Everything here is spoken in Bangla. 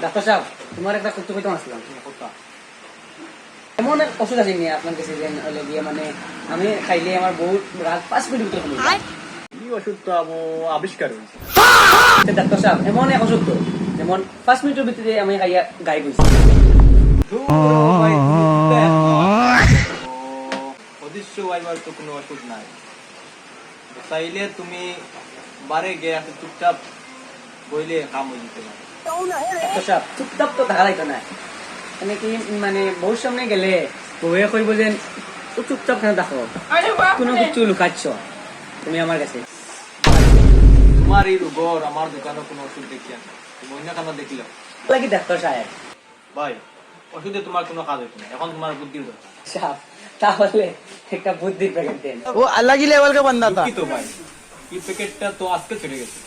ডাক্তার সাহেব তোমার একটা করতে কইতাম আসলাম এমন এক ওষুধ আছে নিয়ে আপনার কাছে যে হলে গিয়ে মানে আমি খাইলে আমার বউ রাত 5 মিনিট ভিতরে কমে যায়। এই ওষুধ তো আবিষ্কার হয়েছে। ডাক্তার সাহেব এমন এক ওষুধ তো যেমন 5 মিনিটের ভিতরে আমি খাইয়া গায়েব হইছি। অদৃশ্য ওয়াইবার তো কোনো ওষুধ নাই, চাইলে তুমি বারে গিয়ে আছে চুপচাপ বইলে কাম হয়ে যেতে পারে। ডাক্তার সাহেব চুপচাপ তো থাকা যাইতো না, মানে কি মানে বউর সামনে গেলে বউয়ে কইব যে ও চুপচাপ কেন দেখো কোনো কিছু লুকাচ্ছ তুমি আমার কাছে। তোমার এই রোগর আমার দোকানে কোনো ওষুধ দেখি না, তুমি অন্য কানা দেখিল লাগি ডাক্তার সাহেব। ভাই ওষুধে তোমার কোনো কাজ হচ্ছে না, এখন তোমার বুদ্ধির দরকার। সাহেব তাহলে একটা বুদ্ধির প্যাকেট দেন। वो अलग ही लेवल का बंदा था। দুঃখিত ভাই, এই প্যাকেটটা তো আজকে ছেড়ে গেছে।